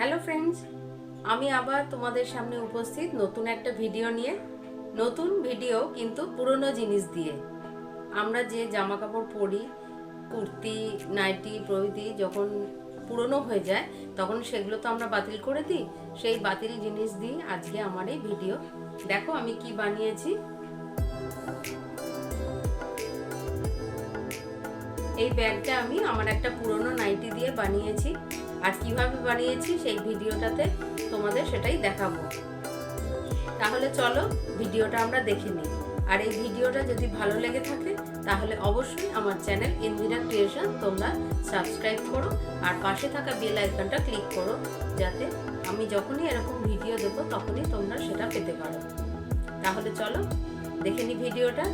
Hello friends, আমি আবার তোমাদের সামনে উপস্থিত নতুন একটা ভিডিও নিয়ে। নতুন ভিডিও কিন্তু পুরনো জিনিস দিয়ে। আমরা যে জামা কাপড় পরি, কুর্তি, নাইটি প্রভৃতি যখন পুরনো হয়ে যায় তখন সেগুলো তো আমরা বাতিল করে দিই। সেই বাতিল জিনিস দিয়ে আজকে আমার এই ভিডিও। দেখো আমি কি বানিয়েছি। এই ব্যাগটা আমি আমার একটা পুরনো নাইটি দিয়ে বানিয়েছি, আর কিভাবে বানিয়েছি সেই ভিডিওটাতে তোমাদের সেটাই দেখাবো। তাহলে চলো ভিডিওটা আমরা দেখে নিই। আর এই ভিডিওটা যদি ভালো লেগে থাকে তাহলে অবশ্যই আমার চ্যানেল ইন্দিরা ক্রিয়েশন তোমরা সাবস্ক্রাইব করো, আর পাশে থাকা বেল আইকনটা ক্লিক করো, যাতে আমি যখনই এরকম ভিডিও দেবো তখনই তোমরা সেটা পেতে পারো। তাহলে চলো দেখে নিই ভিডিওটা।